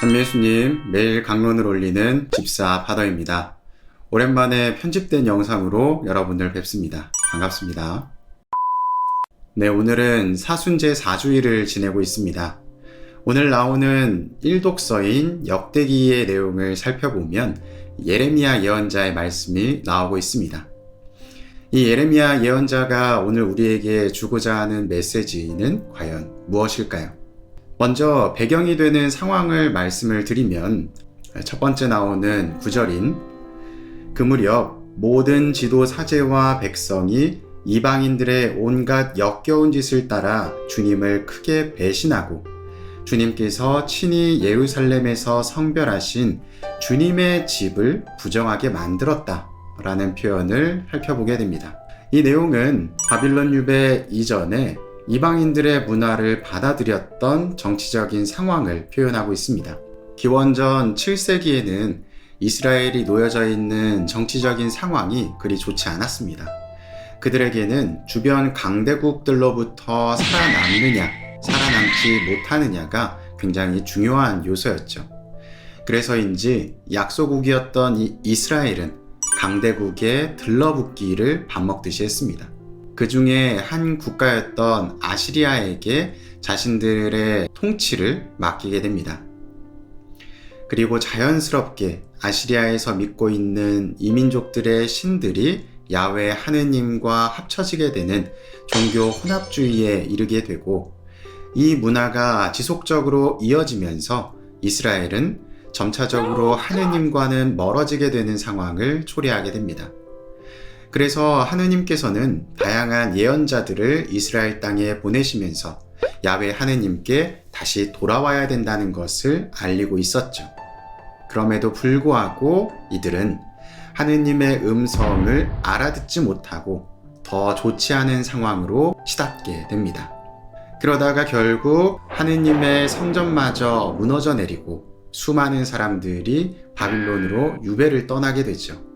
한예수님, 매일 강론을 올리는 집사 파더입니다. 오랜만에 편집된 영상으로 여러분들 뵙습니다. 반갑습니다. 네, 오늘은 사순제 4주일을 지내고 있습니다. 오늘 나오는 일독서인 역대기의 내용을 살펴보면 예레미야 예언자의 말씀이 나오고 있습니다. 이 예레미야 예언자가 오늘 우리에게 주고자 하는 메시지는 과연 무엇일까요? 먼저 배경이 되는 상황을 말씀을 드리면 첫 번째 나오는 구절인 그 무렵 모든 지도 사제와 백성이 이방인들의 온갖 역겨운 짓을 따라 주님을 크게 배신하고 주님께서 친히 예루살렘에서 성별하신 주님의 집을 부정하게 만들었다 라는 표현을 살펴보게 됩니다. 이 내용은 바빌론 유배 이전에 이방인들의 문화를 받아들였던 정치적인 상황을 표현하고 있습니다. 기원전 7세기에는 이스라엘이 놓여져 있는 정치적인 상황이 그리 좋지 않았습니다. 그들에게는 주변 강대국들로부터 살아남느냐, 살아남지 못하느냐가 굉장히 중요한 요소였죠. 그래서인지 약소국이었던 이스라엘은 강대국에 들러붙기를 밥 먹듯이 했습니다. 그 중에 한 국가였던 아시리아에게 자신들의 통치를 맡기게 됩니다. 그리고 자연스럽게 아시리아에서 믿고 있는 이민족들의 신들이 야훼 하느님과 합쳐지게 되는 종교 혼합주의에 이르게 되고 이 문화가 지속적으로 이어지면서 이스라엘은 점차적으로 하느님과는 멀어지게 되는 상황을 초래하게 됩니다. 그래서 하느님께서는 다양한 예언자들을 이스라엘 땅에 보내시면서 야훼 하느님께 다시 돌아와야 된다는 것을 알리고 있었죠. 그럼에도 불구하고 이들은 하느님의 음성을 알아듣지 못하고 더 좋지 않은 상황으로 치닫게 됩니다. 그러다가 결국 하느님의 성전마저 무너져 내리고 수많은 사람들이 바빌론으로 유배를 떠나게 되죠.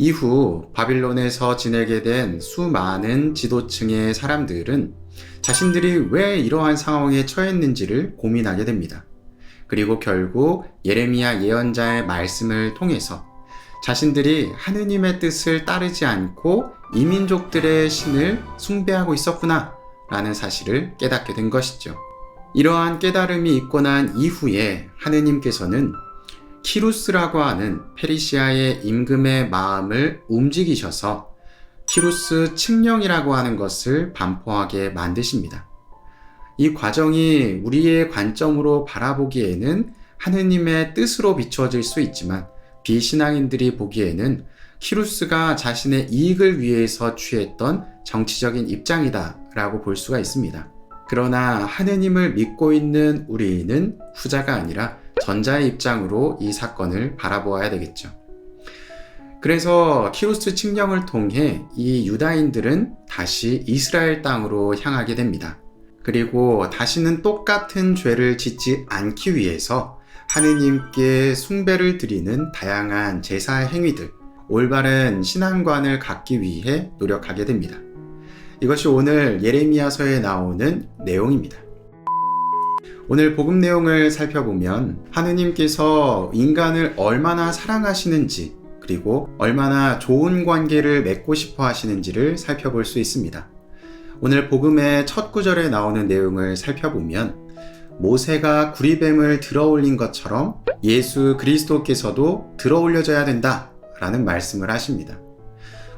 이후 바빌론에서 지내게 된 수많은 지도층의 사람들은 자신들이 왜 이러한 상황에 처했는지를 고민하게 됩니다. 그리고 결국 예레미야 예언자의 말씀을 통해서 자신들이 하느님의 뜻을 따르지 않고 이민족들의 신을 숭배하고 있었구나 라는 사실을 깨닫게 된 것이죠. 이러한 깨달음이 있고 난 이후에 하느님께서는 키루스라고 하는 페르시아의 임금의 마음을 움직이셔서 키루스 칙령이라고 하는 것을 반포하게 만드십니다. 이 과정이 우리의 관점으로 바라보기에는 하느님의 뜻으로 비추어질 수 있지만 비신앙인들이 보기에는 키루스가 자신의 이익을 위해서 취했던 정치적인 입장이다 라고 볼 수가 있습니다. 그러나 하느님을 믿고 있는 우리는 후자가 아니라 전자의 입장으로 이 사건을 바라보아야 되겠죠. 그래서 키루스 칙령을 통해 이 유다인들은 다시 이스라엘 땅으로 향하게 됩니다. 그리고 다시는 똑같은 죄를 짓지 않기 위해서 하느님께 숭배를 드리는 다양한 제사 행위들, 올바른 신앙관을 갖기 위해 노력하게 됩니다. 이것이 오늘 예레미야서에 나오는 내용입니다. 오늘 복음 내용을 살펴보면 하느님께서 인간을 얼마나 사랑하시는지 그리고 얼마나 좋은 관계를 맺고 싶어 하시는지를 살펴볼 수 있습니다. 오늘 복음의 첫 구절에 나오는 내용을 살펴보면 모세가 구리뱀을 들어올린 것처럼 예수 그리스도께서도 들어올려져야 된다 라는 말씀을 하십니다.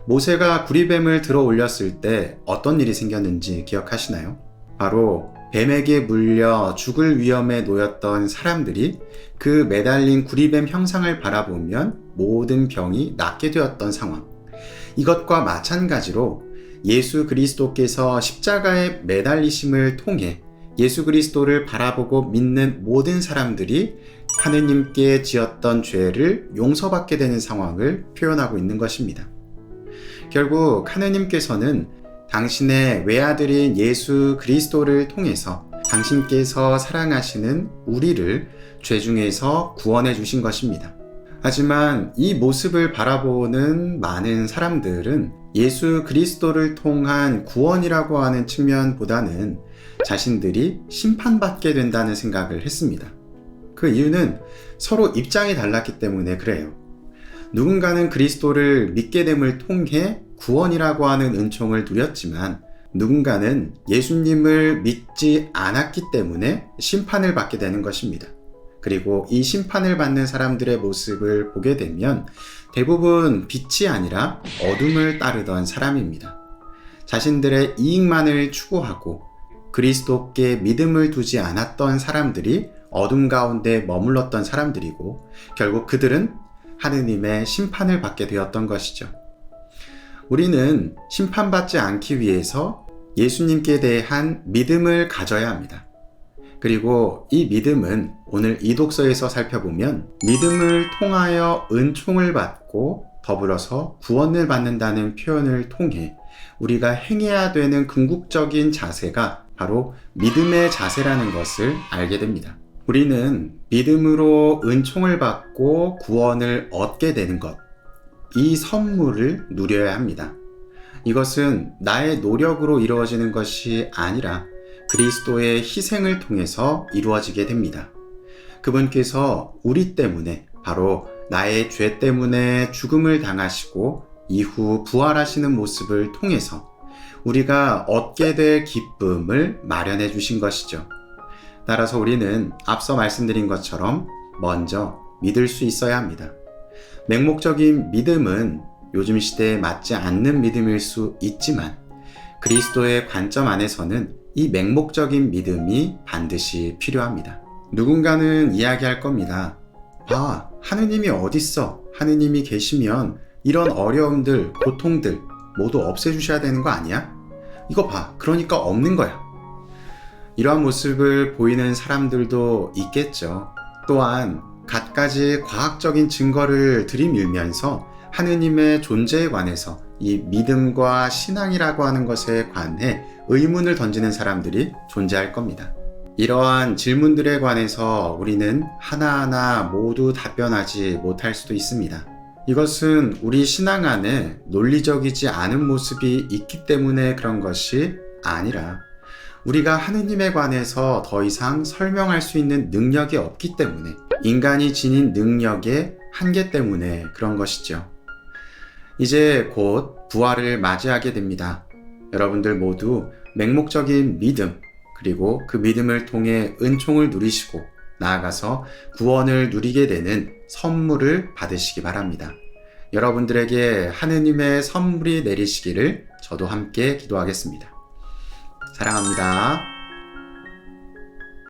모세가 구리뱀을 들어올렸을 때 어떤 일이 생겼는지 기억하시나요? 바로 뱀에게 물려 죽을 위험에 놓였던 사람들이 그 매달린 구리뱀 형상을 바라보면 모든 병이 낫게 되었던 상황. 이것과 마찬가지로 예수 그리스도께서 십자가에 매달리심을 통해 예수 그리스도를 바라보고 믿는 모든 사람들이 하느님께 지었던 죄를 용서받게 되는 상황을 표현하고 있는 것입니다. 결국 하느님께서는 당신의 외아들인 예수 그리스도를 통해서 당신께서 사랑하시는 우리를 죄 중에서 구원해 주신 것입니다. 하지만 이 모습을 바라보는 많은 사람들은 예수 그리스도를 통한 구원이라고 하는 측면보다는 자신들이 심판받게 된다는 생각을 했습니다. 그 이유는 서로 입장이 달랐기 때문에 그래요. 누군가는 그리스도를 믿게 됨을 통해 구원이라고 하는 은총을 누렸지만, 누군가는 예수님을 믿지 않았기 때문에 심판을 받게 되는 것입니다. 그리고 이 심판을 받는 사람들의 모습을 보게 되면 대부분 빛이 아니라 어둠을 따르던 사람입니다. 자신들의 이익만을 추구하고 그리스도께 믿음을 두지 않았던 사람들이 어둠 가운데 머물렀던 사람들이고, 결국 그들은 하느님의 심판을 받게 되었던 것이죠. 우리는 심판받지 않기 위해서 예수님께 대한 믿음을 가져야 합니다. 그리고 이 믿음은 오늘 이 독서에서 살펴보면 믿음을 통하여 은총을 받고 더불어서 구원을 받는다는 표현을 통해 우리가 행해야 되는 궁극적인 자세가 바로 믿음의 자세라는 것을 알게 됩니다. 우리는 믿음으로 은총을 받고 구원을 얻게 되는 것, 이 선물을 누려야 합니다. 이것은 나의 노력으로 이루어지는 것이 아니라 그리스도의 희생을 통해서 이루어지게 됩니다. 그분께서 우리 때문에, 바로 나의 죄 때문에 죽음을 당하시고 이후 부활하시는 모습을 통해서 우리가 얻게 될 기쁨을 마련해 주신 것이죠. 따라서 우리는 앞서 말씀드린 것처럼 먼저 믿을 수 있어야 합니다. 맹목적인 믿음은 요즘 시대에 맞지 않는 믿음일 수 있지만, 그리스도의 관점 안에서는 이 맹목적인 믿음이 반드시 필요합니다. 누군가는 이야기할 겁니다. 봐, 하느님이 어딨어? 하느님이 계시면 이런 어려움들, 고통들 모두 없애주셔야 되는 거 아니야? 이거 봐, 그러니까 없는 거야. 이러한 모습을 보이는 사람들도 있겠죠. 또한 갖가지 과학적인 증거를 들이밀면서 하느님의 존재에 관해서 이 믿음과 신앙이라고 하는 것에 관해 의문을 던지는 사람들이 존재할 겁니다. 이러한 질문들에 관해서 우리는 하나하나 모두 답변하지 못할 수도 있습니다. 이것은 우리 신앙 안에 논리적이지 않은 모습이 있기 때문에 그런 것이 아니라 우리가 하느님에 관해서 더 이상 설명할 수 있는 능력이 없기 때문에, 인간이 지닌 능력의 한계 때문에 그런 것이죠. 이제 곧 부활을 맞이하게 됩니다. 여러분들 모두 맹목적인 믿음, 그리고 그 믿음을 통해 은총을 누리시고 나아가서 구원을 누리게 되는 선물을 받으시기 바랍니다. 여러분들에게 하느님의 선물이 내리시기를 저도 함께 기도하겠습니다. 사랑합니다.